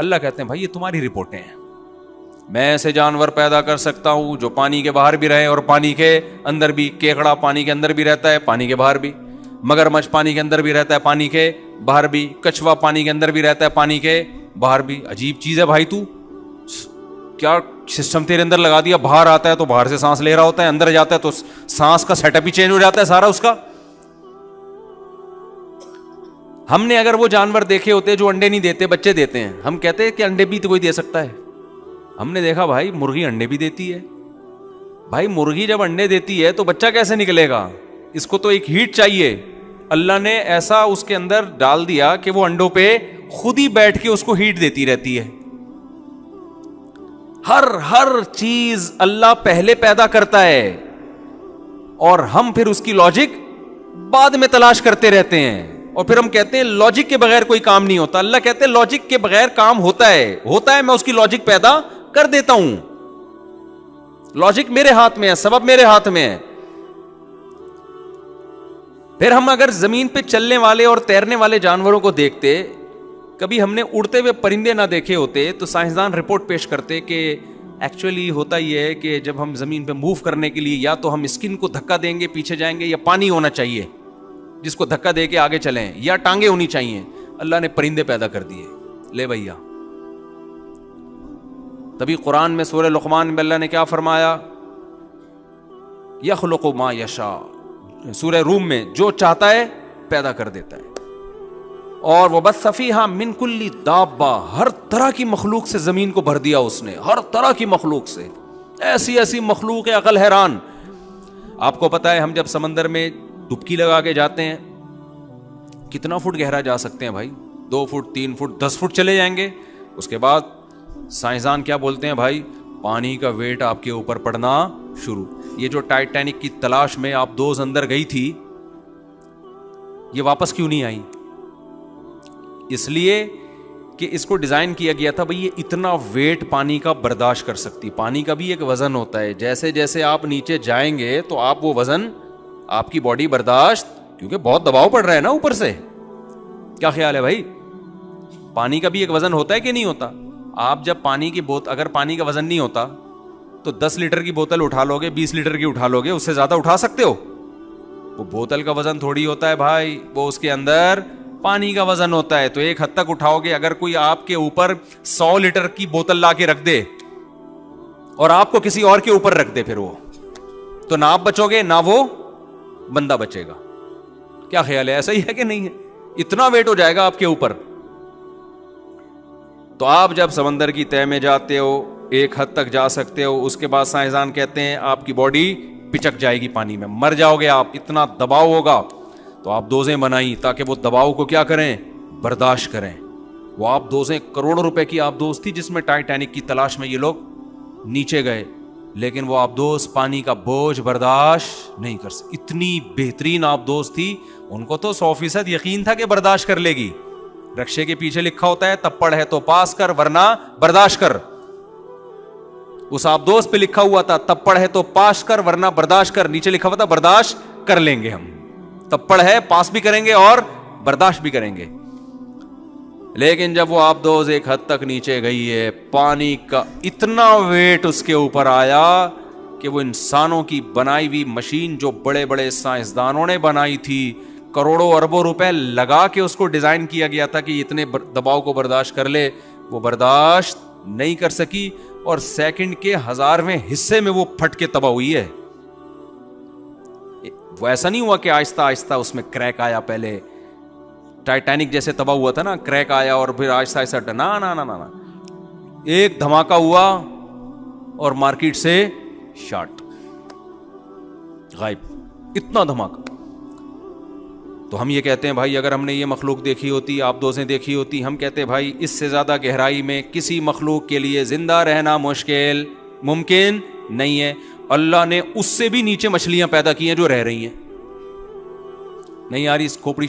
اللہ کہتے ہیں بھائی یہ تمہاری رپورٹیں ہیں, میں ایسے جانور پیدا کر سکتا ہوں جو پانی کے باہر بھی رہے اور پانی کے اندر بھی. کیکڑا پانی کے اندر بھی رہتا ہے, پانی کے باہر بھی. مگرمچھ پانی کے اندر بھی رہتا ہے, پانی کے باہر بھی. کچھوا پانی کے اندر بھی رہتا ہے, پانی کے باہر بھی. عجیب چیز ہے بھائی, تو کیا سسٹم تیرے اندر لگا دیا, باہر آتا ہے تو باہر سے سانس لے رہا ہوتا ہے, اندر جاتا ہے تو سانس کا سیٹ اپ ہی چینج ہو جاتا ہے سارا اس کا. ہم نے اگر وہ جانور دیکھے ہوتے جو انڈے نہیں دیتے, بچے دیتے ہیں, ہم کہتے ہیں کہ انڈے بھی تو کوئی دے سکتا ہے. ہم نے دیکھا بھائی مرغی انڈے بھی دیتی ہے. بھائی مرغی جب انڈے دیتی ہے تو بچہ کیسے نکلے گا, اس کو تو ایک ہیٹ چاہیے. اللہ نے ایسا اس کے اندر ڈال دیا کہ وہ انڈوں پہ خود ہی بیٹھ کے اس کو ہیٹ دیتی رہتی ہے. ہر چیز اللہ پہلے پیدا کرتا ہے اور ہم پھر اس کی لاجک بعد میں تلاش کرتے رہتے ہیں, اور پھر ہم کہتے ہیں لاجک کے بغیر کوئی کام نہیں ہوتا. اللہ کہتے ہیں لاجک کے بغیر کام ہوتا ہے, میں اس کی لاجک پیدا کر دیتا ہوں. لاجک میرے ہاتھ میں ہے, سبب میرے ہاتھ میں ہے. پھر ہم اگر زمین پہ چلنے والے اور تیرنے والے جانوروں کو دیکھتے, کبھی ہم نے اڑتے ہوئے پرندے نہ دیکھے ہوتے, تو سائنسدان رپورٹ پیش کرتے کہ ایکچولی ہوتا یہ ہے کہ جب ہم زمین پہ موو کرنے کے لیے یا تو ہم اسکن کو دھکا دیں گے پیچھے جائیں گے, یا پانی ہونا چاہیے جس کو دھکا دے کے آگے چلیں, یا ٹانگیں ہونی چاہیے. اللہ نے پرندے پیدا کر دیے. لے بھیا, تبھی قرآن میں سورہ لقمان میں اللہ نے کیا فرمایا, یخلق ما یشاء. سورہ روم میں جو چاہتا ہے پیدا کر دیتا ہے. اور وبث فیہا من کل دابہ, ہر طرح کی مخلوق سے زمین کو بھر دیا اس نے, ہر طرح کی مخلوق سے. ایسی مخلوق ہے عقل حیران. آپ کو پتا ہے ہم جب سمندر میں ڈبکی لگا کے جاتے ہیں, کتنا فٹ گہرا جا سکتے ہیں بھائی, 2 فٹ 3 فٹ 10 فٹ چلے جائیں گے. اس کے بعد سائنسدان کیا بولتے ہیں بھائی, پانی کا ویٹ آپ کے اوپر پڑنا شروع. یہ جو ٹائٹینک کی تلاش میں آپ دوز اندر گئی تھی, یہ واپس کیوں نہیں آئی؟ اس لیے کہ اس کو ڈیزائن کیا گیا تھا بھئی یہ اتنا ویٹ پانی کا برداشت کر سکتی. پانی کا بھی ایک وزن ہوتا ہے, جیسے جیسے آپ نیچے جائیں گے تو آپ وہ وزن آپ کی باڈی برداشت, کیونکہ بہت دباؤ پڑ رہا ہے نا اوپر سے. کیا خیال ہے بھائی, پانی کا بھی ایک وزن ہوتا ہے کہ نہیں ہوتا؟ آپ جب پانی کی بوتل, اگر پانی کا وزن نہیں ہوتا تو 10 لیٹر کی بوتل اٹھا لو گے, 20 لیٹر کی اٹھا لو گے, اس سے زیادہ اٹھا سکتے ہو؟ وہ بوتل کا وزن تھوڑی ہوتا ہے بھائی, وہ اس کے اندر پانی کا وزن ہوتا ہے. تو ایک حد تک اٹھاؤ گے. اگر کوئی آپ کے اوپر 100 لیٹر کی بوتل لا کے رکھ دے اور آپ کو کسی اور کے اوپر رکھ دے, پھر وہ تو نہ آپ بچو گے نہ وہ بندہ بچے گا. کیا خیال ہے, ایسا ہی ہے کہ نہیں ہے؟ اتنا ویٹ ہو جائے گا آپ کے اوپر. تو آپ جب سمندر کی تہہ میں جاتے ہو ایک حد تک جا سکتے ہو, اس کے بعد سائنسدان کہتے ہیں آپ کی باڈی پچک جائے گی پانی میں, مر جاؤ گے آپ, اتنا دباؤ ہوگا. تو آپ دوزیں بنائیں تاکہ وہ دباؤ کو کیا کریں, برداشت کریں. وہ آپ دوزیں کروڑوں روپے کی آپ دوز تھی جس میں ٹائٹینک کی تلاش میں یہ لوگ نیچے گئے, لیکن وہ آپ دوز پانی کا بوجھ برداشت نہیں کر سکتی. اتنی بہترین آپ دوز تھی, ان کو تو 100% یقین تھا کہ برداشت کر لے گی. رکشے کے پیچھے لکھا ہوتا ہے تپڑ ہے تو پاس کر ورنہ برداشت کر. اس آپ دوست پہ لکھا ہوا تھا تپڑ ہے تو پاس کر ورنہ برداشت کر, نیچے لکھا ہوا تھا برداشت کر لیں گے ہم. تپڑ ہے, پاس بھی کریں گے اور برداشت بھی کریں گے. لیکن جب وہ آپ دوز ایک حد تک نیچے گئی ہے, پانی کا اتنا ویٹ اس کے اوپر آیا کہ وہ انسانوں کی بنائی ہوئی مشین جو بڑے بڑے سائنسدانوں نے بنائی تھی, کروڑوں اربوں روپے لگا کے اس کو ڈیزائن کیا گیا تھا کہ اتنے دباؤ کو برداشت کر لے, وہ برداشت نہیں کر سکی اور سیکنڈ کے 1000ویں حصے میں وہ پھٹ کے تباہ ہوئی ہے. وہ ایسا نہیں ہوا کہ آہستہ آہستہ اس میں کریک آیا, پہلے ٹائٹینک جیسے تباہ ہوا تھا نا, کریک آیا اور پھر آہستہ آہستہ نا نا نا نا ایک دھماکہ ہوا اور مارکیٹ سے شارٹ, غائب, اتنا دھماکہ. تو ہم یہ کہتے ہیں بھائی اگر ہم نے یہ مخلوق دیکھی ہوتی, آپ دوزیں دیکھی ہوتی, ہم کہتے ہیں بھائی اس سے زیادہ گہرائی میں کسی مخلوق کے لیے زندہ رہنا ممکن نہیں ہے. اللہ نے اس سے بھی نیچے مچھلیاں پیدا کی ہیں جو رہ رہی ہیں. نہیں آ رہی کھوپڑی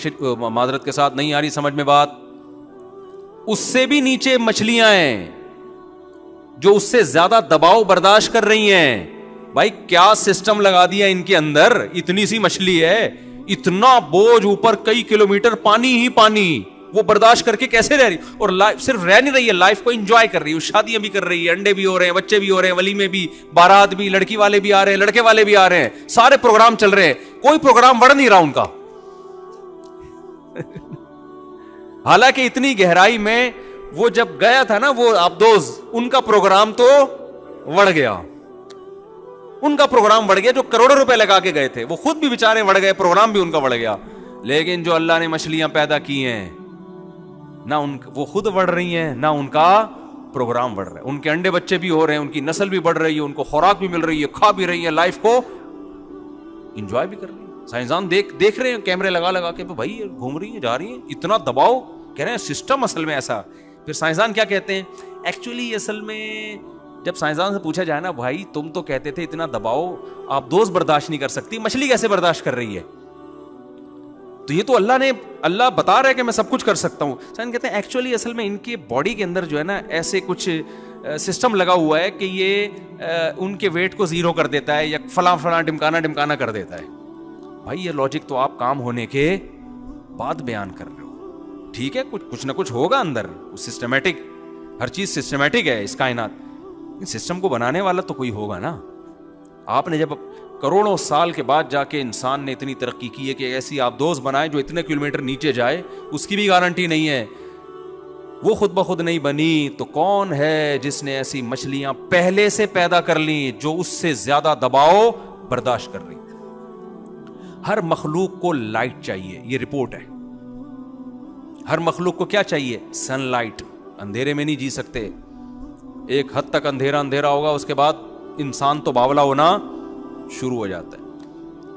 معذرت کے ساتھ نہیں آ رہی سمجھ میں بات, اس سے بھی نیچے مچھلیاں ہیں جو اس سے زیادہ دباؤ برداشت کر رہی ہیں. بھائی کیا سسٹم لگا دیا ان کے اندر, اتنی سی مچھلی ہے, اتنا بوجھ اوپر, کئی کلومیٹر پانی ہی پانی, وہ برداشت کر کے کیسے رہ رہی, اور صرف رہ نہیں رہی ہے, لائف کو انجوائے کر رہی ہے, شادیاں بھی کر رہی ہے, انڈے بھی ہو رہے ہیں, بچے بھی ہو رہے ہیں, ولیمے بھی, بارات بھی, لڑکی والے بھی آ رہے ہیں, لڑکے والے بھی آ رہے ہیں, سارے پروگرام چل رہے ہیں, کوئی پروگرام بڑھ نہیں رہا ان کا. حالانکہ اتنی گہرائی میں وہ جب گیا تھا نا وہ عبدوز, ان کا پروگرام تو بڑھ گیا, ان کا پروگرام بڑھ گیا, جو کروڑوں روپے لگا کے گئے تھے وہ خود بھی بیچارے بڑھ گئے, پروگرام بھی ان کا بڑھ گیا. لیکن جو اللہ نے مچھلیاں پیدا کی ہیں, نہ وہ خود بڑھ رہی ہیں, نہ ان کا پروگرام بڑھ رہا ہے, ان کے انڈے بچے بھی ہو رہے ہیں, ان کی نسل بھی بڑھ رہی ہے, ان کو خوراک بھی مل رہی ہے, کھا بھی رہی ہے, لائف کو انجوائے بھی کر رہی ہے. سائنسدان دیکھ رہے ہیں کیمرے لگا کے, بھائی گھوم رہی ہیں, جا رہی ہیں, اتنا دباؤ, کہہ رہے ہیں سسٹم اصل میں ایسا. پھر سائنسدان کیا کہتے ہیں, ایکچولی اصل میں جب سائنسدان سے پوچھا جائے نا, بھائی تم تو کہتے تھے اتنا دباؤ آپ دوست برداشت نہیں کر سکتی, مچھلی کیسے برداشت کر رہی ہے؟ تو یہ تو اللہ بتا رہا ہے کہ میں سب کچھ کر سکتا ہوں. سائنس کہتے ہیں ایکچولی اصل میں ان کے باڈی کے اندر جو ہے نا ایسے کچھ سسٹم لگا ہوا ہے کہ یہ ان کے ویٹ کو زیرو کر دیتا ہے, یا فلاں ڈمکانا کر دیتا ہے. بھائی یہ لاجک تو آپ کام ہونے کے بعد بیان کر رہے ہو, ٹھیک ہے, کچھ نہ کچھ ہوگا اندر, سسٹمیٹک, ہر چیز سسٹمیٹک ہے اس کائنات. سسٹم کو بنانے والا تو کوئی ہوگا نا. آپ نے جب کروڑوں سال کے بعد جا کے انسان نے اتنی ترقی کی ہے کہ ایسی آبدوز بنائے جو اتنے کلومیٹر نیچے جائے, اس کی بھی گارنٹی نہیں ہے, وہ خود بخود نہیں بنی. تو کون ہے جس نے ایسی مچھلیاں پہلے سے پیدا کر لی جو اس سے زیادہ دباؤ برداشت کر رہی. ہر مخلوق کو لائٹ چاہیے, یہ رپورٹ ہے. ہر مخلوق کو کیا چاہیے؟ Sun light. اندھیرے میں نہیں جی سکتے, ایک حد تک اندھیرا ہوگا, اس کے بعد انسان تو باولا ہونا شروع ہو جاتا ہے.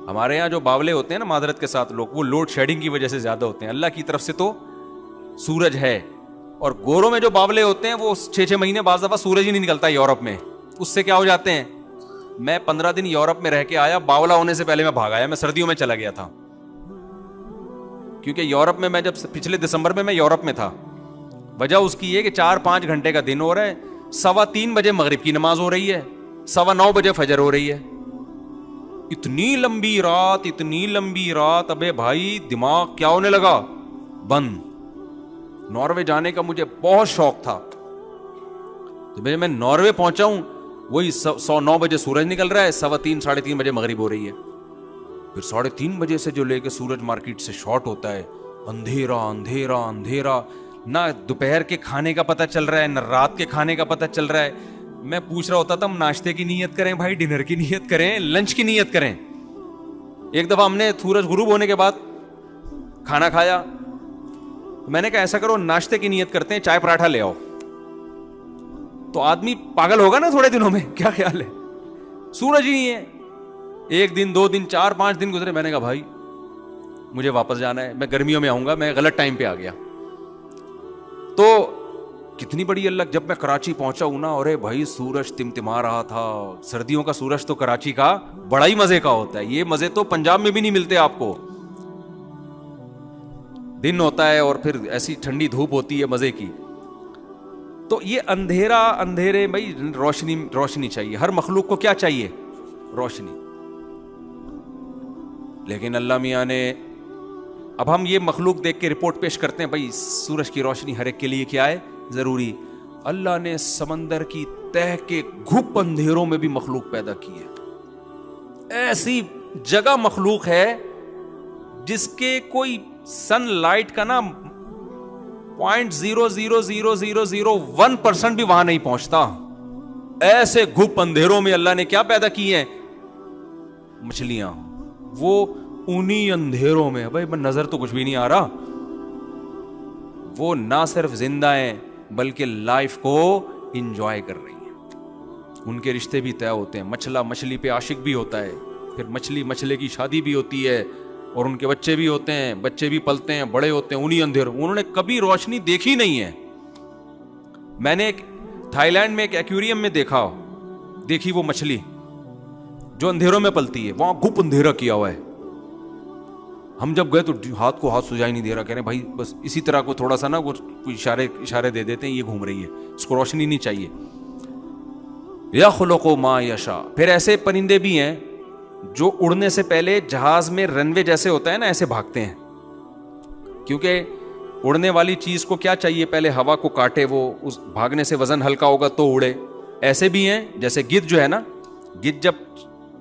ہمارے یہاں جو باولے ہوتے ہیں نا, معذرت کے ساتھ لوگ, وہ لوڈ شیڈنگ کی وجہ سے زیادہ ہوتے ہیں. اللہ کی طرف سے تو سورج ہے, اور گوروں میں جو باولے ہوتے ہیں وہ 6 مہینے بعض دفعہ سورج ہی نہیں نکلتا یورپ میں. اس سے کیا ہو جاتے ہیں. میں 15 دن یورپ میں رہ کے آیا, باولا ہونے سے پہلے میں بھاگ آیا, میں سردیوں میں چلا گیا تھا, کیونکہ یورپ میں جب پچھلے دسمبر میں یورپ میں تھا. وجہ اس کی یہ کہ 4-5 گھنٹے کا دن ہو رہا ہے, 3:15 بجے مغرب کی نماز ہو رہی ہے, 9:15 بجے فجر ہو رہی ہے. اتنی لمبی رات, ابے بھائی دماغ کیا ہونے لگا, بند. ناروے جانے کا مجھے بہت شوق تھا, تو میں ناروے پہنچا ہوں, وہی 9 بجے سورج نکل رہا ہے, 3:15-3:30 بجے مغرب ہو رہی ہے. پھر 3:30 بجے سے جو لے کے سورج مارکیٹ سے شارٹ ہوتا ہے, اندھیرا, نہ دوپہر کے کھانے کا پتہ چل رہا ہے, نہ رات کے کھانے کا پتہ چل رہا ہے. میں پوچھ رہا ہوتا تھا, ہم ناشتے کی نیت کریں بھائی, ڈنر کی نیت کریں, لنچ کی نیت کریں. ایک دفعہ ہم نے سورج غروب ہونے کے بعد کھانا کھایا, میں نے کہا ایسا کرو ناشتے کی نیت کرتے ہیں, چائے پراٹھا لے آؤ. تو آدمی پاگل ہوگا نا تھوڑے دنوں میں, کیا خیال ہے, سورج ہی نہیں ہے. 1 دن 2 دن 4-5 دن گزرے, میں نے کہا بھائی مجھے واپس جانا ہے, میں گرمیوں میں آؤں گا. میں غلط ٹائم پہ آ گیا. تو کتنی بڑی اللہ, جب میں کراچی پہنچا ہوں نا, ارے بھائی سورج تمتما رہا تھا. سردیوں کا سورج تو کراچی کا بڑا ہی مزے کا ہوتا ہے, یہ مزے تو پنجاب میں بھی نہیں ملتے آپ کو. دن ہوتا ہے اور پھر ایسی ٹھنڈی دھوپ ہوتی ہے مزے کی. تو یہ اندھیرے بھائی, روشنی چاہیے. ہر مخلوق کو کیا چاہیے؟ روشنی. لیکن اللہ میاں نے, اب ہم یہ مخلوق دیکھ کے رپورٹ پیش کرتے ہیں, بھائی سورج کی روشنی ہر ایک کے لیے کیا ہے؟ ضروری. اللہ نے سمندر کی تہ کے گھپ اندھیروں میں بھی مخلوق پیدا کی ہے. ایسی جگہ مخلوق ہے جس کے کوئی سن لائٹ کا نا 0.00001% بھی وہاں نہیں پہنچتا. ایسے گھپ اندھیروں میں اللہ نے کیا پیدا کی ہیں؟ مچھلیاں. وہ انہی اندھیروں میں, بھائی نظر تو کچھ بھی نہیں آ رہا, وہ نہ صرف زندہ ہیں بلکہ لائف کو انجوائے کر رہی ہیں. ان کے رشتے بھی طے ہوتے ہیں. مچھلا مچھلی پہ عاشق بھی ہوتا ہے, پھر مچھلے کی شادی بھی ہوتی ہے, اور ان کے بچے بھی ہوتے ہیں, بچے بھی پلتے ہیں, بڑے ہوتے ہیں انہی اندھیروں. انہوں نے کبھی روشنی دیکھی نہیں ہے. میں نے تھائی لینڈ میں ایک ایکویریم میں دیکھی وہ مچھلی جو اندھیروں میں پلتی ہے, وہاں گھپ اندھیرا کیا ہوا ہے. ہم جب گئے تو ہاتھ کو ہاتھ سجائی نہیں دے رہا, کہہ رہے بھائی بس اسی طرح کو تھوڑا سا نا کوئی اشارے دے دیتے ہیں, یہ گھوم رہی ہے, اس کو روشنی نہیں چاہیے. یخلق ما یشاء. پھر ایسے پرندے بھی ہیں جو اڑنے سے پہلے جہاز میں رن وے جیسے ہوتا ہے نا, ایسے بھاگتے ہیں, کیونکہ اڑنے والی چیز کو کیا چاہیے؟ پہلے ہوا کو کاٹے، وہ اس بھاگنے سے وزن ہلکا ہوگا تو اڑے. ایسے بھی ہیں جیسے گدھ جو ہے نا، گدھ جب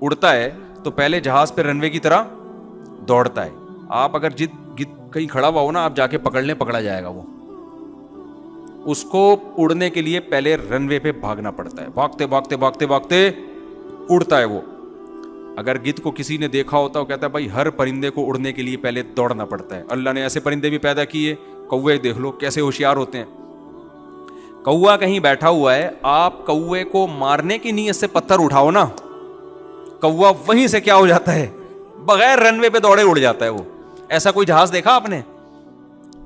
اڑتا ہے تو پہلے جہاز پہ رن وے کی طرح دوڑتا ہے. آپ اگر گدھ کہیں کھڑا ہوا ہو نا، آپ جا کے پکڑ لیں، پکڑا جائے گا. وہ اس کو اڑنے کے لیے پہلے رن وے پہ بھاگنا پڑتا ہے، بھاگتے بھاگتے بھاگتے بھاگتے اڑتا ہے وہ. اگر گدھ کو کسی نے دیکھا ہوتا وہ کہتا ہے بھائی ہر پرندے کو اڑنے کے لیے پہلے دوڑنا پڑتا ہے. اللہ نے ایسے پرندے بھی پیدا کیے. کوے دیکھ لو کیسے ہوشیار ہوتے ہیں. کوا کہیں بیٹھا ہوا ہے، آپ کوے کو مارنے کی نیت سے پتھر اٹھاؤ نا، کوا وہیں سے کیا ہو جاتا ہے، بغیر رن وے پہ دوڑے اڑ جاتا ہے وہ. ایسا کوئی جہاز دیکھا آپ نے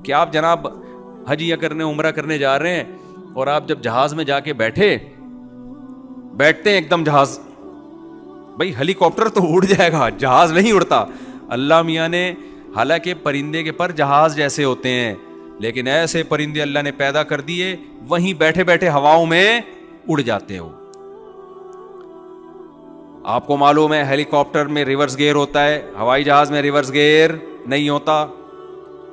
کہ آپ جناب حج یا کرنے عمرہ کرنے جا رہے ہیں اور آپ جب جہاز میں جا کے بیٹھتے ہیں ایک دم جہاز، بھائی ہیلی کاپٹر تو اڑ جائے گا، جہاز نہیں اڑتا. اللہ میاں نے حالانکہ پرندے کے پر جہاز جیسے ہوتے ہیں، لیکن ایسے پرندے اللہ نے پیدا کر دیے وہیں بیٹھے بیٹھے ہواؤں میں اڑ جاتے ہو. آپ کو معلوم ہے ہیلی کاپٹر میں ریورس گیئر ہوتا ہے، ہوائی جہاز میں ریورس گیئر نہیں ہوتا،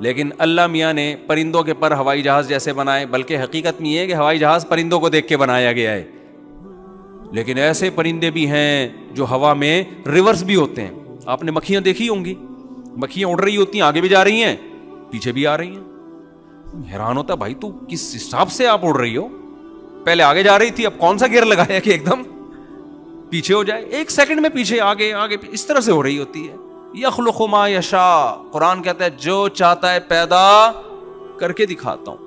لیکن اللہ میاں نے پرندوں کے پر ہوائی جہاز جیسے بنائے. بلکہ حقیقت میں یہ ہے کہ ہوائی جہاز پرندوں کو دیکھ کے بنایا گیا ہے، لیکن ایسے پرندے بھی ہیں جو ہوا میں ریورس بھی ہوتے ہیں. آپ نے مکھیاں دیکھی ہوں گی، مکھیاں اڑ رہی ہوتی ہیں، آگے بھی جا رہی ہیں پیچھے بھی آ رہی ہیں. حیران ہوتا بھائی تو کس حساب سے آپ اڑ رہی ہو، پہلے آگے جا رہی تھی اب کون سا گیئر لگایا کہ ایک دم پیچھے ہو جائے، ایک سیکنڈ میں پیچھے آگے آگے اس طرح سے ہو رہی ہوتی ہے. یخلق ما یشاء، قرآن کہتا ہے جو چاہتا ہے پیدا کر کے دکھاتا ہوں.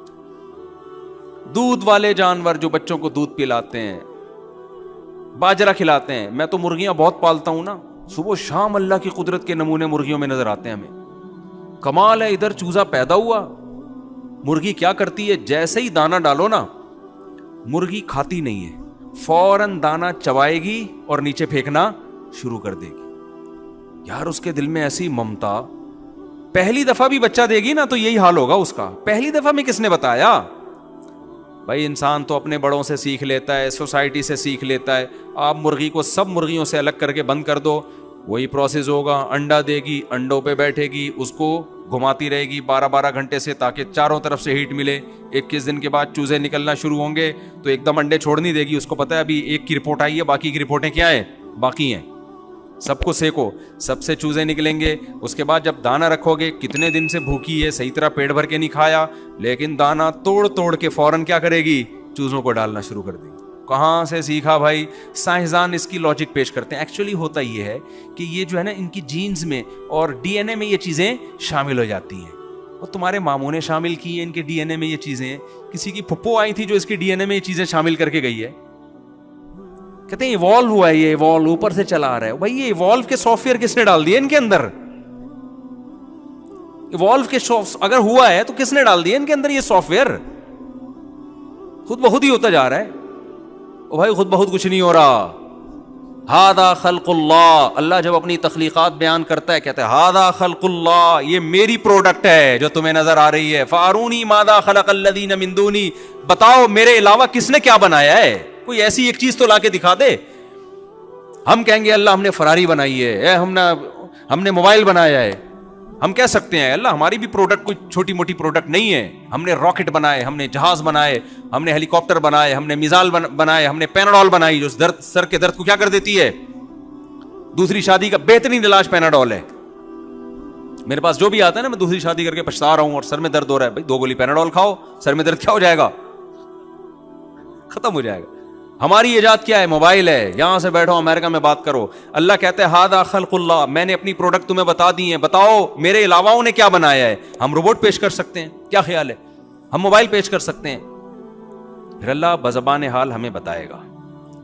دودھ والے جانور جو بچوں کو دودھ پلاتے ہیں، باجرہ کھلاتے ہیں، میں تو مرغیاں بہت پالتا ہوں نا، صبح شام اللہ کی قدرت کے نمونے مرغیوں میں نظر آتے ہیں ہمیں. کمال ہے، ادھر چوزا پیدا ہوا، مرغی کیا کرتی ہے جیسے ہی دانا ڈالو نا، مرغی کھاتی نہیں ہے، فوراً دانا چبائے گی اور نیچے پھینکنا شروع کر دے گی. یار اس کے دل میں ایسی ممتا، پہلی دفعہ بھی بچہ دے گی نا تو یہی حال ہوگا اس کا. پہلی دفعہ میں کس نے بتایا؟ بھائی انسان تو اپنے بڑوں سے سیکھ لیتا ہے، سوسائٹی سے سیکھ لیتا ہے. آپ مرغی کو سب مرغیوں سے الگ کر کے بند کر دو، وہی پروسیس ہوگا. انڈا دے گی، انڈوں پہ بیٹھے گی، اس کو گھماتی رہے گی 12 گھنٹے سے تاکہ چاروں طرف سے ہیٹ ملے. 21 دن کے بعد چوزے نکلنا شروع ہوں گے تو ایک دم انڈے چھوڑ نہیں دے گی. اس کو پتا ہے ابھی ایک کی رپورٹ آئی ہے، باقی کی رپورٹیں کیا ہیں، باقی ہیں. سب کو سیکو، سب سے چوزے نکلیں گے. اس کے بعد جب دانا رکھو گے، کتنے دن سے بھوکی ہے، صحیح طرح پیٹ بھر کے نہیں کھایا، لیکن دانا توڑ توڑ کے فوراً کیا کرے گی، چوزوں کو ڈالنا شروع کر دے گی. کہاں سے سیکھا بھائی؟ سائنسدان اس کی لاجک پیش کرتے ہیں. ایکچولی ہوتا یہ ہے کہ یہ جو ہے نا ان کی جینز میں اور ڈی این اے میں یہ چیزیں شامل ہو جاتی ہیں. اور تمہارے ماموں نے شامل کی ہیں ان کے ڈی این اے میں یہ چیزیں، کسی کی پھپھو آئی تھی جو اس کی ڈی این اے میں یہ چیزیں شامل کر کے گئی ہے. کہتے ہیں ایوالو ہوا ہے، یہ ایوالو اوپر سے چلا آ رہا ہے. بھائی یہ ایوالو کے سافٹ ویئر کس نے ڈال دیے ان کے اندر؟ ایوالو کے اگر ہوا ہے تو کس نے ڈال دیا ان کے اندر یہ سافٹ ویئر؟ خود بخود ہی ہوتا جا رہا ہے. او بھائی خود بخود کچھ نہیں ہو رہا. ہاذا خلق اللہ، اللہ جب اپنی تخلیقات بیان کرتا ہے کہتا ہے ہاذا خلق اللہ، یہ میری پروڈکٹ ہے جو تمہیں نظر آ رہی ہے. فارونی ماذا خلق الذین من دونی، بتاؤ میرے علاوہ کس نے کیا بنایا ہے، کوئی ایسی ایک چیز تو لا کے دکھا دے. ہم کہیں گے اللہ ہم نے فراری بنائی ہے، ہم نے موبائل بنایا ہے. ہم کہہ سکتے ہیں اللہ ہماری بھی پروڈکٹ کوئی چھوٹی موٹی پروڈکٹ نہیں ہے. ہم نے راکٹ بنائے، ہم نے جہاز بنائے، ہم نے ہیلی کاپٹر بنائے، ہم نے میزائل بنائے، ہم نے پیناڈول بنائی جو سر کے درد کو کیا کر دیتی ہے. دوسری شادی کا بہترین علاج پیناڈول ہے. میرے پاس جو بھی آتا ہے نا، میں دوسری شادی کر کے پچھتا رہا ہوں اور سر میں درد ہو رہا ہے، بھائی 2 گولی پیناڈول کھاؤ، سر میں درد کیا ہو جائے گا، ختم ہو جائے گا. ہماری ایجاد کیا ہے؟ موبائل ہے. یہاں سے بیٹھو امریکہ میں بات کرو. اللہ کہتے ہیں ھذا خلق اللہ، میں نے اپنی پروڈکٹ تمہیں بتا دی ہیں، بتاؤ میرے علاوہ انہیں کیا بنایا ہے. ہم روبوٹ پیش کر سکتے ہیں، کیا خیال ہے؟ ہم موبائل پیش کر سکتے ہیں. پھر اللہ بزبان حال ہمیں بتائے گا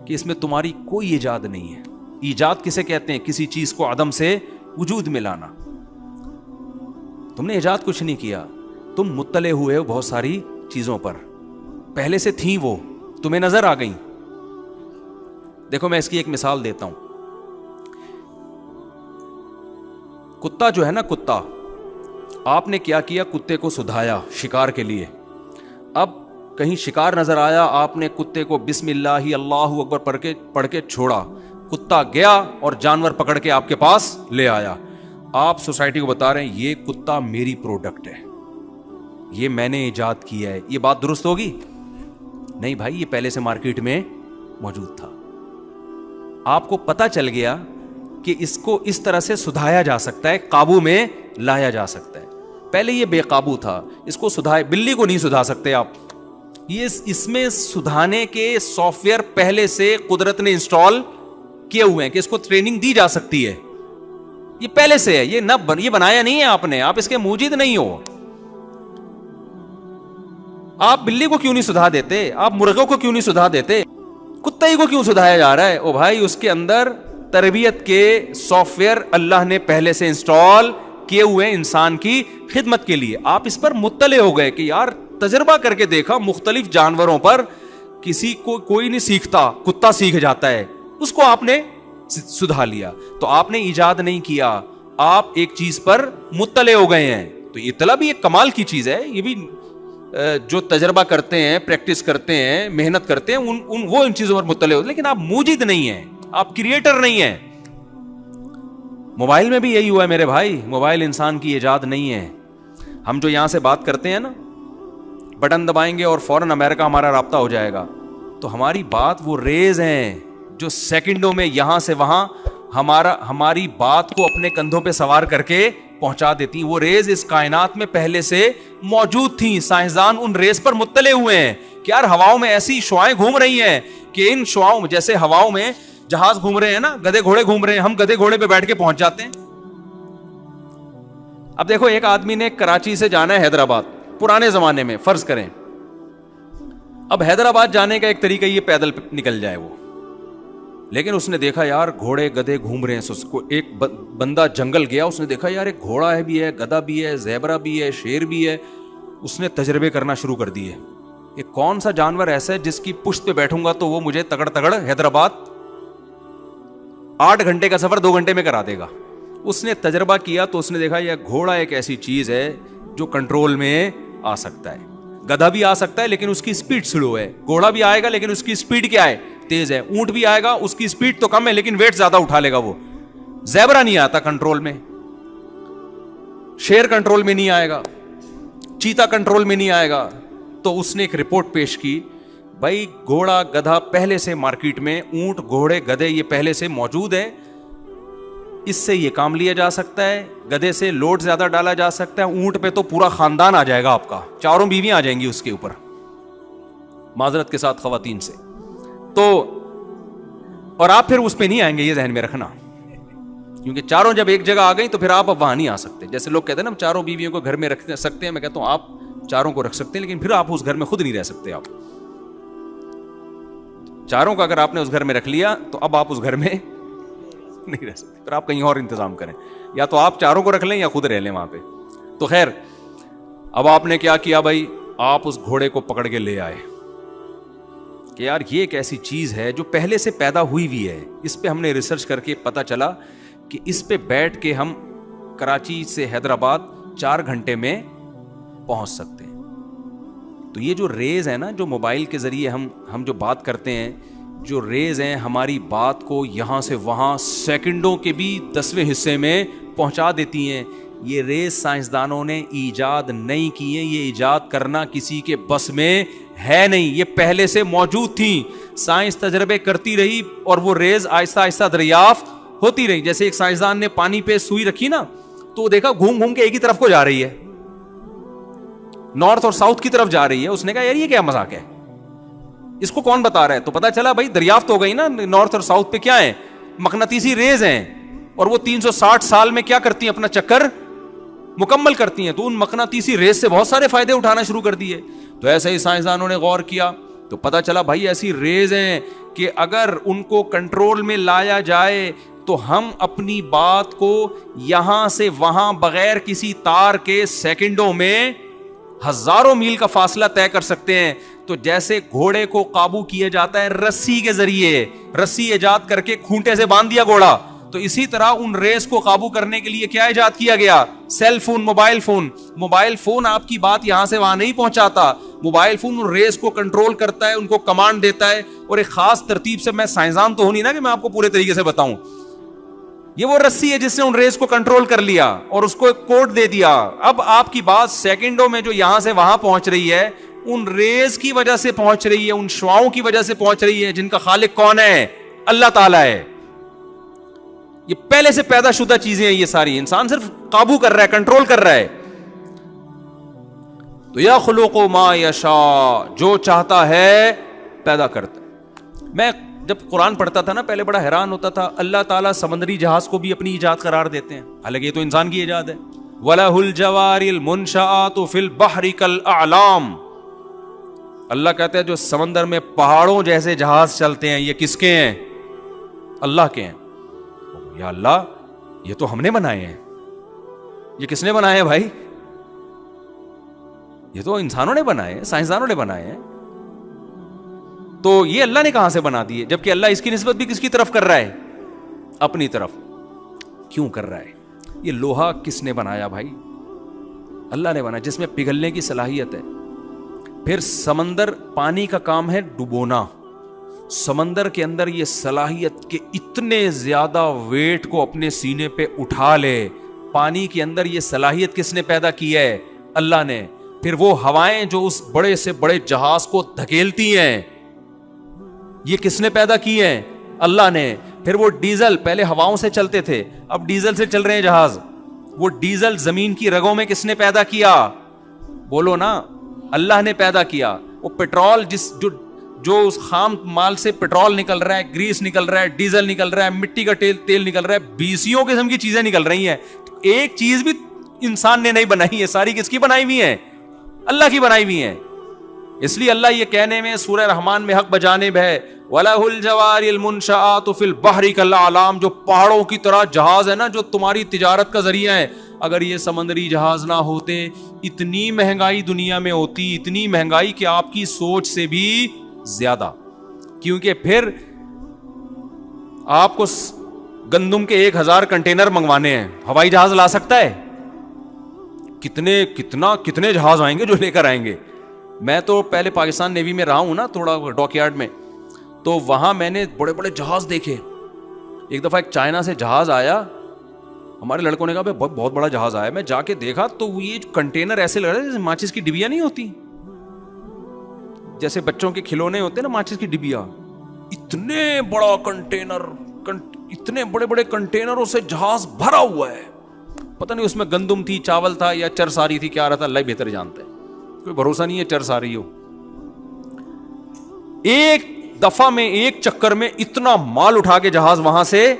کہ اس میں تمہاری کوئی ایجاد نہیں ہے. ایجاد کسے کہتے ہیں؟ کسی چیز کو عدم سے وجود میں لانا. تم نے ایجاد کچھ نہیں کیا، تم مطلع ہوئے ہو بہت ساری چیزوں پر، پہلے سے تھیں وہ تمہیں نظر آ گئیں. دیکھو میں اس کی ایک مثال دیتا ہوں. کتا جو ہے نا، کتا، آپ نے کیا کیا، کتے کو سدھایا شکار کے لیے. اب کہیں شکار نظر آیا، آپ نے کتے کو بسم اللہ اللہ اکبر پڑھ کے چھوڑا، کتا گیا اور جانور پکڑ کے آپ کے پاس لے آیا. آپ سوسائٹی کو بتا رہے ہیں یہ کتا میری پروڈکٹ ہے، یہ میں نے ایجاد کیا ہے, یہ بات درست ہوگی؟ نہیں بھائی, یہ پہلے سے مارکیٹ میں موجود تھا. آپ کو پتا چل گیا کہ اس کو اس طرح سے سدھایا جا سکتا ہے, قابو میں لایا جا سکتا ہے. پہلے یہ بے قابو تھا, اس کو سدھائے. بلی کو نہیں سدھا سکتے آپ, یہ اس میں سدھانے کے سافٹ ویئر پہلے سے قدرت نے انسٹال کیے ہوئے ہیں کہ اس کو ٹریننگ دی جا سکتی ہے. یہ پہلے سے ہے, یہ بنایا نہیں ہے آپ نے, آپ اس کے موجد نہیں ہو. آپ بلی کو کیوں نہیں سدھا دیتے؟ آپ مرغوں کو کیوں نہیں سدھا دیتے؟ کتے کو کیوں سدھایا جا رہا ہے؟ او بھائی, اس کے اندر تربیت کے سافٹ ویئر اللہ نے پہلے سے انسٹال کیے ہوئے انسان کی خدمت کے لیے. آپ اس پر مطلع ہو گئے کہ یار تجربہ کر کے دیکھا مختلف جانوروں پر, کسی کو کوئی نہیں سیکھتا, کتا سیکھ جاتا ہے, اس کو آپ نے سدھا لیا. تو آپ نے ایجاد نہیں کیا, آپ ایک چیز پر مطلع ہو گئے ہیں. تو اطلاع بھی ایک کمال کی چیز ہے. یہ بھی جو تجربہ کرتے ہیں, پریکٹس کرتے ہیں, محنت کرتے ہیں, وہ ان چیزوں پر مطلع ہوتے ہیں. لیکن آپ موجد نہیں ہیں, آپ کریٹر نہیں ہیں. موبائل میں بھی یہی ہوا ہے میرے بھائی, موبائل انسان کی ایجاد نہیں ہے. ہم جو یہاں سے بات کرتے ہیں نا, بٹن دبائیں گے اور فوراً امریکہ ہمارا رابطہ ہو جائے گا. تو ہماری بات وہ ریز ہیں جو سیکنڈوں میں یہاں سے وہاں ہماری بات کو اپنے کندھوں پہ سوار کر کے پہنچا دیتی ہیں. وہ ریز اس کائنات میں پہلے سے موجود تھیں. سائنسدان ان ریز پر مطلع ہوئے ہیں کہ یار ہواؤں میں ایسی شعاعیں گھوم رہی ہیں کہ ان شعاؤں میں, جیسے ہواؤں میں جہاز گھوم رہے ہیں نا, گدھے گھوڑے گھوم رہے ہیں, ہم گدھے گھوڑے پہ بیٹھ کے پہنچ جاتے ہیں. اب دیکھو, ایک آدمی نے کراچی سے جانا ہے حیدرآباد, پرانے زمانے میں فرض کریں. اب حیدرآباد جانے کا ایک طریقہ یہ پیدل نکل جائے وہ, لیکن اس نے دیکھا یار گھوڑے گدھے گھوم رہے ہیں. اس کو ایک بندہ جنگل گیا, اس نے دیکھا یار ایک گھوڑا ہے بھی ہے, گدھا بھی ہے, زیبرا بھی ہے, شیر بھی ہے. اس نے تجربے کرنا شروع کر دیے. یہ کون سا جانور ایسا ہے جس کی پشت پہ بیٹھوں گا تو وہ مجھے تگڑ تگڑ حیدرآباد 8 گھنٹے کا سفر 2 گھنٹے میں کرا دے گا. اس نے تجربہ کیا تو اس نے دیکھا یہ گھوڑا ایک ایسی چیز ہے جو کنٹرول میں آ سکتا ہے. گدھا بھی آ سکتا ہے لیکن اس کی سپیڈ سلو ہے. گھوڑا بھی آئے گا لیکن اس کی سپیڈ کیا ہے؟ تیز ہے. اونٹ بھی آئے گا, اس کی سپیڈ تو کم ہے لیکن ویٹ زیادہ اٹھا لے گا. وہ زیبرا نہیں آتا کنٹرول میں, شیر کنٹرول میں نہیں آئے گا, چیتا کنٹرول میں نہیں آئے گا. تو اس نے ایک رپورٹ پیش کی, بھائی گھوڑا گدھا پہلے سے مارکیٹ میں, اونٹ گھوڑے گدھے یہ پہلے سے موجود ہے. اس سے یہ کام لیا جا سکتا ہے, گدھے سے لوڈ زیادہ ڈالا جا سکتا ہے, اونٹ پہ تو پورا خاندان آ جائے گا آپ کا, 4 بیویاں آ جائیں گی اس کے اوپر, معذرت کے ساتھ خواتین سے. تو اور آپ پھر اس پہ نہیں آئیں گے, یہ ذہن میں رکھنا, کیونکہ چاروں جب ایک جگہ آ گئی تو پھر آپ اب وہاں نہیں آ سکتے. جیسے لوگ کہتے ہیں نا ہم 4 بیویوں کو گھر میں رکھ سکتے ہیں, میں کہتا ہوں آپ 4 کو رکھ سکتے ہیں لیکن پھر آپ اس گھر میں خود نہیں رہ سکتے. آپ 4 کو اگر آپ نے اس گھر میں رکھ لیا تو اب آپ اس گھر میں نہیں رہ سکتے, پھر آپ کہیں اور انتظام کریں, یا تو آپ 4 کو رکھ لیں یا خود رہ لیں وہاں پہ. تو خیر, اب آپ نے کیا کیا بھائی, آپ اس گھوڑے کو پکڑ کے لے آئے کہ یار یہ ایک ایسی چیز ہے جو پہلے سے پیدا ہوئی ہوئی ہے. اس پہ ہم نے ریسرچ کر کے پتا چلا کہ اس پہ بیٹھ کے ہم کراچی سے حیدرآباد 4 گھنٹے میں پہنچ سکتے ہیں. تو یہ جو ریز ہے نا, جو موبائل کے ذریعے ہم جو بات کرتے ہیں, جو ریز ہیں ہماری بات کو یہاں سے وہاں سیکنڈوں کے بھی 10ویں حصے میں پہنچا دیتی ہیں. یہ ریز سائنسدانوں نے ایجاد نہیں کی ہیں, یہ ایجاد کرنا کسی کے بس میں ہے نہیں, یہ پہلے سے موجود تھیں. سائنس تجربے کرتی رہی اور وہ ریز آہستہ آہستہ دریافت ہوتی رہی. جیسے ایک سائنسدان نے پانی پہ سوئی رکھی نا, تو دیکھا گھوم گھوم کے ایک ہی طرف کو جا رہی ہے, نارتھ اور ساؤتھ کی طرف جا رہی ہے. اس نے کہا یار یہ کیا مذاق ہے, اس کو کون بتا رہا ہے؟ تو پتا چلا بھائی دریافت ہو گئی نا, نارتھ اور ساؤتھ پہ کیا ہے, مقناطیسی ریز ہیں, اور وہ 360 سال میں کیا کرتی ہیں, اپنا چکر مکمل کرتی ہیں. تو ان مقناطیسی ریز سے بہت سارے فائدے اٹھانا شروع کر دیے. تو ایسے ہی سائنسدانوں نے غور کیا تو پتا چلا بھائی ایسی ریز ہیں کہ اگر ان کو کنٹرول میں لایا جائے تو ہم اپنی بات کو یہاں سے وہاں بغیر کسی تار کے سیکنڈوں میں ہزاروں میل کا فاصلہ طے کر سکتے ہیں. تو جیسے گھوڑے کو قابو کیا جاتا ہے رسی کے ذریعے, رسی ایجاد کر کے کھونٹے سے باندھ دیا گھوڑا, تو اسی طرح ان ریس کو قابو کرنے کے لیے کیا ایجاد کیا گیا؟ Cell phone, mobile phone. Mobile phone آپ کی بات یہاں سے وہاں نہیں پہنچاتا, موبائل فون ان ریس کو کنٹرول کرتا ہے, ان کو کمانڈ دیتا ہے, اور ایک خاص ترتیب سے. میں سائنسدان تو ہوں نہیں نا کہ میں آپ کو پورے طریقے سے بتاؤں. یہ وہ رسی ہے جس نے ان ریز کو کنٹرول کر لیا اور اس کو ایک کوڈ دے دیا. اب آپ کی بات سیکنڈوں میں جو یہاں سے وہاں پہنچ رہی ہے, ان ریز کی وجہ سے پہنچ رہی ہے, ان شعاؤں کی وجہ سے پہنچ رہی ہے, جن کا خالق کون ہے؟ اللہ تعالیٰ ہے. یہ پہلے سے پیدا شدہ چیزیں ہیں, یہ ساری انسان صرف قابو کر رہا ہے, کنٹرول کر رہا ہے. تو یخلق ما یشاء, جو چاہتا ہے پیدا کرتا ہے. میں جب قرآن پڑھتا تھا نا پہلے بڑا حیران ہوتا تھا, اللہ تعالیٰ سمندری جہاز کو بھی اپنی ایجاد قرار دیتے ہیں, حالانکہ یہ تو انسان کی ایجاد ہے. وَلَهُ الْجَوَارِ الْمُنشَآتُ فِي الْبَحْرِ كَالْأَعْلَامِ, اللہ کہتے ہیں جو سمندر میں پہاڑوں جیسے جہاز چلتے ہیں یہ کس کے ہیں؟ اللہ کے ہیں. یا اللہ, یہ تو ہم نے بنائے ہیں. یہ کس نے بنائے ہیں بھائی؟ یہ تو انسانوں نے بنائے ہیں, سائنسدانوں نے بنائے ہیں. تو یہ اللہ نے کہاں سے بنا دیے, جبکہ اللہ اس کی نسبت بھی کس کی طرف کر رہا ہے؟ اپنی طرف. کیوں کر رہا ہے؟ یہ لوہا کس نے بنایا بھائی؟ اللہ نے بنایا, جس میں پگھلنے کی صلاحیت ہے. پھر سمندر, پانی کا کام ہے ڈبونا. سمندر کے اندر یہ صلاحیت کہ اتنے زیادہ ویٹ کو اپنے سینے پہ اٹھا لے, پانی کے اندر یہ صلاحیت کس نے پیدا کی ہے؟ اللہ نے. پھر وہ ہوائیں جو اس بڑے سے بڑے جہاز کو دھکیلتی ہیں, یہ کس نے پیدا کی ہیں؟ اللہ نے. پھر وہ ڈیزل, پہلے ہواؤں سے چلتے تھے, اب ڈیزل سے چل رہے ہیں جہاز. وہ ڈیزل زمین کی رگوں میں کس نے پیدا کیا؟ بولو نا, اللہ نے پیدا کیا. وہ پیٹرول جو اس خام مال سے پیٹرول نکل رہا ہے, گریس نکل رہا ہے, ڈیزل نکل رہا ہے, مٹی کا تیل نکل رہا ہے, بیسیوں قسم کی چیزیں نکل رہی ہیں. ایک چیز بھی انسان نے نہیں بنائی ہے, ساری کس کی بنائی ہوئی ہیں؟ اللہ کی بنائی ہوئی ہیں. اس لیے اللہ یہ کہنے میں سورہ رحمان میں حق بجانب ہے, وَلَهُ الْجَوَارِ الْمُنشَآتُ فِي الْبَحْرِ كَالْأَعْلَامِ, جو پہاڑوں کی طرح جہاز ہے نا, جو تمہاری تجارت کا ذریعہ ہے. اگر یہ سمندری جہاز نہ ہوتے, اتنی مہنگائی دنیا میں ہوتی, اتنی مہنگائی کہ آپ کی سوچ سے بھی زیادہ. کیونکہ پھر آپ کو گندم کے 1000 کنٹینر منگوانے ہیں, ہوائی جہاز لا سکتا ہے؟ کتنے جہاز آئیں گے جو لے کر آئیں گے. میں تو پہلے پاکستان نیوی میں رہا ہوں نا, تھوڑا ڈاک یارڈ میں, تو وہاں میں نے بڑے بڑے جہاز دیکھے. ایک دفعہ ایک چائنا سے جہاز آیا, ہمارے لڑکوں نے کہا بہت بڑا جہاز آیا. میں جا کے دیکھا تو یہ کنٹینر ایسے لگ رہے جیسے ماچس کی ڈبیاں نہیں ہوتی, جیسے بچوں کے کھلونے ہوتے نا ماچس کی ڈبیا, اتنے بڑا کنٹینر, اتنے بڑے بڑے کنٹینروں سے جہاز بھرا ہوا ہے. پتہ نہیں اس میں گندم تھی, چاول تھا, یا چرس آ رہی تھی, کیا رہا تھا, اللہ بہتر جانتا ہے. کوئی بھروسہ نہیں ہے چرس آ رہی ہو. ایک دفعہ میں, ایک چکر میں اتنا مال اٹھا کے جہاز وہاں سے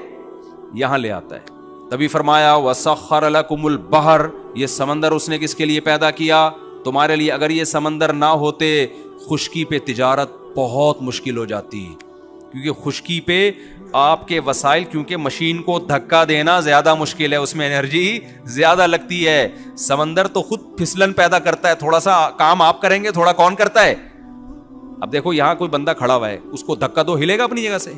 یہاں لے آتا ہے. تبھی فرمایا وَسَخَّرَ لَكُمُ الْبَحْرَ, یہ سمندر اس نے کس کے لیے پیدا کیا؟ تمہارے لیے. اگر یہ سمندر نہ ہوتے, خشکی پہ تجارت بہت مشکل ہو جاتی, کیونکہ خشکی پہ آپ کے وسائل, کیونکہ مشین کو دھکا دینا زیادہ مشکل ہے, اس میں انرجی زیادہ لگتی ہے. سمندر تو خود پھسلن پیدا کرتا ہے, تھوڑا سا کام آپ کریں گے, تھوڑا کون کرتا ہے؟ اب دیکھو یہاں کوئی بندہ کھڑا ہوا ہے, اس کو دھکا دو, ہلے گا اپنی جگہ سے.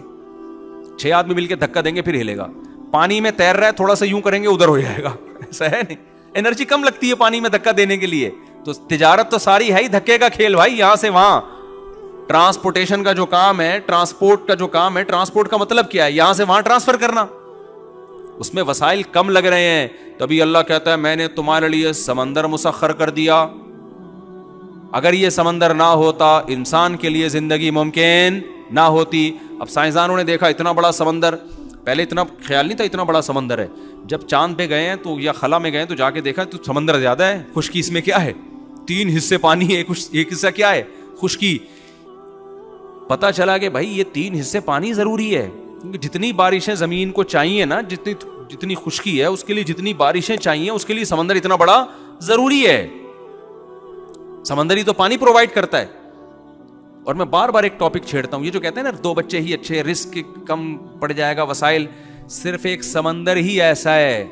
6 آدمی مل کے دھکا دیں گے پھر ہلے گا. پانی میں تیر رہا ہے, تھوڑا سا یوں کریں گے ادھر ہو جائے گا. ایسا ہے نہیں, انرجی کم لگتی ہے پانی میں دھکا دینے کے لیے. تو تجارت تو ساری ہے ہی دھکے کا کھیل بھائی, یہاں سے وہاں. ٹرانسپورٹیشن کا جو کام ہے, ٹرانسپورٹ کا جو کام ہے, ٹرانسپورٹ کا مطلب کیا ہے؟ یہاں سے وہاں ٹرانسفر کرنا. اس میں وسائل کم لگ رہے ہیں. تبھی اللہ کہتا ہے میں نے تمہارے لیے سمندر مسخر کر دیا. اگر یہ سمندر نہ ہوتا, انسان کے لیے زندگی ممکن نہ ہوتی. اب سائنسدانوں نے دیکھا اتنا بڑا سمندر, پہلے اتنا خیال نہیں تھا اتنا بڑا سمندر ہے. جب چاند پہ گئے ہیں تو, یا خلا میں گئے ہیں تو جا کے دیکھا تو سمندر زیادہ ہے, خشکی اس میں کیا ہے؟ 3 حصے پانی ہے, ایک حصہ کیا ہے؟ خشکی. پتا چلا کہ بھائی یہ 3 حصے پانی ضروری ہے, کیونکہ جتنی بارشیں زمین کو چاہیے نا, جتنی خشکی ہے اس کے لیے جتنی بارشیں چاہیے, اس کے لیے سمندر اتنا بڑا ضروری ہے. سمندر ہی تو پانی پرووائڈ کرتا ہے. اور میں بار بار ایک ٹاپک چھیڑتا ہوں, یہ جو کہتے ہیں نا 2 بچے ہی اچھے, رسک کم پڑ جائے گا, وسائل. صرف ایک سمندر ہی ایسا ہے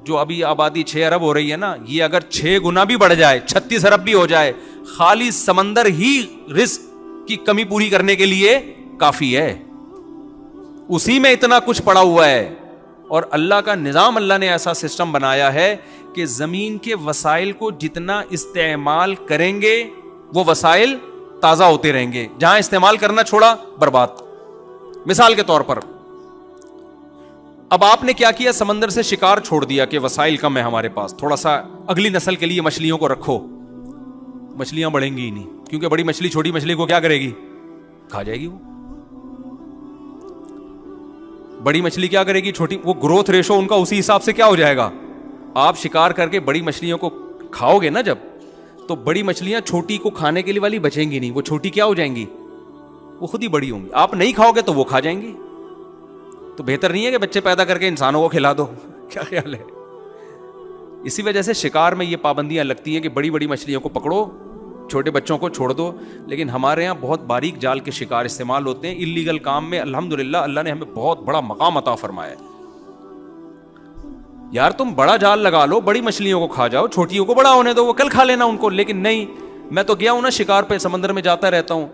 جو ابھی آبادی 6 ارب ہو رہی ہے نا, یہ اگر 6 گنا بھی بڑھ جائے, 36 ارب بھی ہو جائے, خالی سمندر ہی رزق کی کمی پوری کرنے کے لیے کافی ہے. اسی میں اتنا کچھ پڑا ہوا ہے. اور اللہ کا نظام, اللہ نے ایسا سسٹم بنایا ہے کہ زمین کے وسائل کو جتنا استعمال کریں گے وہ وسائل تازہ ہوتے رہیں گے, جہاں استعمال کرنا چھوڑا برباد. مثال کے طور پر اب آپ نے کیا کیا, سمندر سے شکار چھوڑ دیا کہ وسائل کم ہے ہمارے پاس, تھوڑا سا اگلی نسل کے لیے مچھلیوں کو رکھو. مچھلیاں بڑھیں گی ہی نہیں, کیونکہ بڑی مچھلی چھوٹی مچھلی کو کیا کرے گی, کھا جائے گی. وہ بڑی مچھلی کیا کرے گی, چھوٹی, وہ گروتھ ریشو ان کا اسی حساب سے کیا ہو جائے گا. آپ شکار کر کے بڑی مچھلیوں کو کھاؤ گے نا جب, تو بڑی مچھلیاں چھوٹی کو کھانے کے لیے والی بچیں گی نہیں, وہ چھوٹی کیا ہو جائیں گی, وہ خود ہی بڑی ہوں گی. آپ نہیں کھاؤ گے تو وہ کھا جائیں گی. تو بہتر نہیں ہے کہ بچے پیدا کر کے انسانوں کو کھلا دو, کیا خیال ہے. اسی وجہ سے شکار میں یہ پابندیاں لگتی ہیں کہ بڑی بڑی مچھلیوں کو پکڑو, چھوٹے بچوں کو چھوڑ دو. لیکن ہمارے یہاں بہت باریک جال کے شکار استعمال ہوتے ہیں اللیگل کام میں. الحمدللہ اللہ نے ہمیں بہت بڑا مقام عطا فرمایا ہے. یار تم بڑا جال لگا لو, بڑی مچھلیوں کو کھا جاؤ, چھوٹیوں کو بڑا ہونے دو, وہ کل کھا لینا ان کو. لیکن نہیں, میں تو گیا ہوں نا شکار پہ, سمندر میں جاتا رہتا ہوں,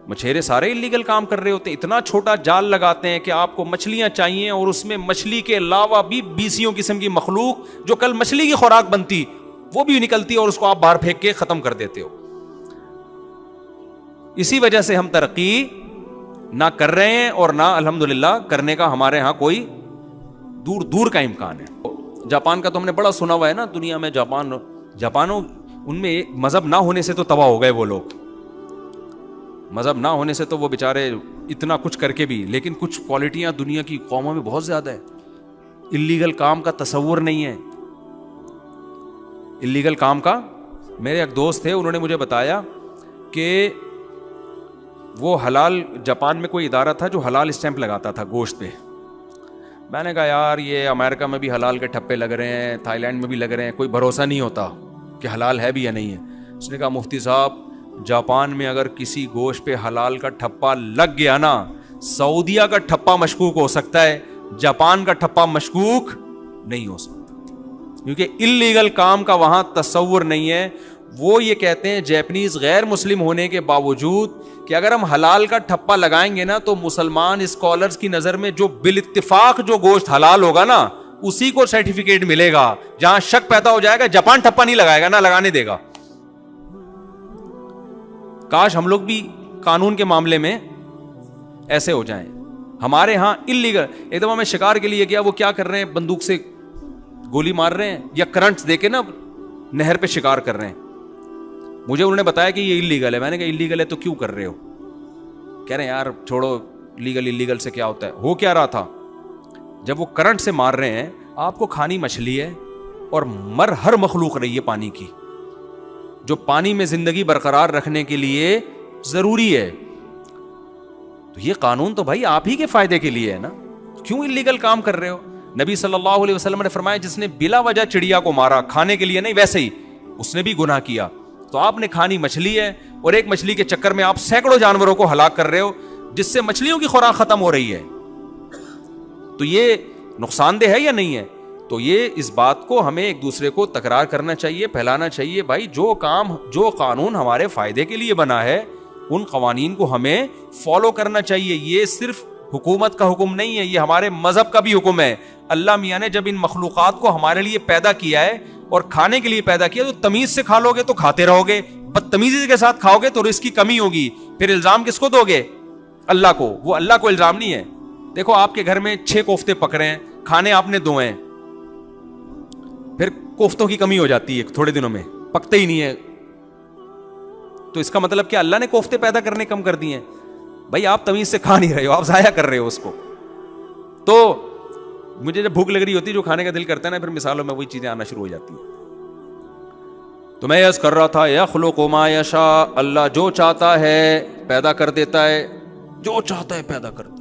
مچھیرے سارے اللیگل کام کر رہے ہوتے ہیں. اتنا چھوٹا جال لگاتے ہیں کہ آپ کو مچھلیاں چاہیے, اور اس میں مچھلی کے علاوہ بھی 20 قسم کی مخلوق جو کل مچھلی کی خوراک بنتی وہ بھی نکلتی ہے, اور اس کو آپ باہر پھینک کے ختم کر دیتے ہو. اسی وجہ سے ہم ترقی نہ کر رہے ہیں, اور نہ الحمدللہ کرنے کا ہمارے ہاں کوئی دور دور کا امکان ہے. جاپان کا تو ہم نے بڑا سنا ہوا ہے نا دنیا میں. جاپانوں ان میں مذہب نہ ہونے سے تو تباہ ہو گئے وہ لوگ, مذہب نہ ہونے سے تو وہ بیچارے اتنا کچھ کر کے بھی. لیکن کچھ کوالٹیاں دنیا کی قوموں میں بہت زیادہ ہے. اللیگل کام کا تصور نہیں ہے, اللیگل کام کا. میرے ایک دوست تھے, انہوں نے مجھے بتایا کہ وہ حلال, جاپان میں کوئی ادارہ تھا جو حلال اسٹیمپ لگاتا تھا گوشت پہ. میں نے کہا یار یہ امریکہ میں بھی حلال کے ٹھپے لگ رہے ہیں, تھائی لینڈ میں بھی لگ رہے ہیں, کوئی بھروسہ نہیں ہوتا کہ حلال ہے بھی یا نہیں ہے. اس نے کہا مفتی صاحب جاپان میں اگر کسی گوشت پہ حلال کا ٹھپا لگ گیا نا, سعودیہ کا ٹھپا مشکوک ہو سکتا ہے, جاپان کا ٹھپا مشکوک نہیں ہو سکتا, کیونکہ اللیگل کام کا وہاں تصور نہیں ہے. وہ یہ کہتے ہیں جیپنیز غیر مسلم ہونے کے باوجود کہ اگر ہم حلال کا ٹھپا لگائیں گے نا تو مسلمان اسکالرز کی نظر میں جو بالاتفاق جو گوشت حلال ہوگا نا اسی کو سرٹیفکیٹ ملے گا. جہاں شک پیدا ہو جائے گا جاپان ٹھپا نہیں لگائے گا, نہ لگانے دے گا. کاش ہم لوگ بھی قانون کے معاملے میں ایسے ہو جائیں. ہمارے ہاں اللیگل, ایک دفعہ میں شکار کے لیے گیا, وہ کیا کر رہے ہیں, بندوق سے گولی مار رہے ہیں یا کرنٹس دے کے نا نہر پہ شکار کر رہے ہیں. مجھے انہوں نے بتایا کہ یہ اللیگل ہے. میں نے کہا اللیگل ہے تو کیوں کر رہے ہو؟ کہہ رہے ہیں یار چھوڑو, لیگل اللیگل سے کیا ہوتا ہے. ہو کیا رہا تھا, جب وہ کرنٹ سے مار رہے ہیں, آپ کو کھانی مچھلی ہے اور ہر مخلوق رہی ہے پانی کی, جو پانی میں زندگی برقرار رکھنے کے لیے ضروری ہے. تو یہ قانون تو بھائی آپ ہی کے فائدے کے لیے ہے نا, کیوں اللیگل کام کر رہے ہو؟ نبی صلی اللہ علیہ وسلم نے فرمایا جس نے بلا وجہ چڑیا کو مارا, کھانے کے لیے نہیں ویسے ہی, اس نے بھی گناہ کیا. تو آپ نے کھانی مچھلی ہے, اور ایک مچھلی کے چکر میں آپ سینکڑوں جانوروں کو ہلاک کر رہے ہو, جس سے مچھلیوں کی خوراک ختم ہو رہی ہے. تو یہ نقصان دہ ہے یا نہیں ہے؟ تو یہ اس بات کو ہمیں ایک دوسرے کو تکرار کرنا چاہیے, پھیلانا چاہیے. بھائی جو قانون ہمارے فائدے کے لیے بنا ہے ان قوانین کو ہمیں فالو کرنا چاہیے. یہ صرف حکومت کا حکم نہیں ہے, یہ ہمارے مذہب کا بھی حکم ہے. اللہ میاں نے جب ان مخلوقات کو ہمارے لیے پیدا کیا ہے اور کھانے کے لیے پیدا کیا, تو تمیز سے کھا لو گے تو کھاتے رہو گے, بدتمیزی کے ساتھ کھاؤ گے تو رزق کی کمی ہوگی. پھر الزام کس کو دو گے؟ اللہ کو. وہ اللہ کو الزام نہیں ہے. دیکھو آپ کے گھر میں 6 کوفتے پک رہے ہیں, کھانے آپ نے 2 ہیں, پھر کوفتوں کی کمی ہو جاتی ہے تھوڑے دنوں میں, پکتے ہی نہیں ہے. تو اس کا مطلب کیا اللہ نے کوفتے پیدا کرنے کم کر دیے ہیں؟ بھائی آپ تمیز سے کھا نہیں رہے ہو, آپ ضائع کر رہے ہو اس کو. تو مجھے جب بھوک لگ رہی ہوتی ہے, جو کھانے کا دل کرتا ہے نا, پھر مثالوں میں وہی چیزیں آنا شروع ہو جاتی ہیں. تو میں عرض کر رہا تھا یخلق ما یشاء, اللہ جو چاہتا ہے پیدا کر دیتا ہے, جو چاہتا ہے پیدا کرتا ہے.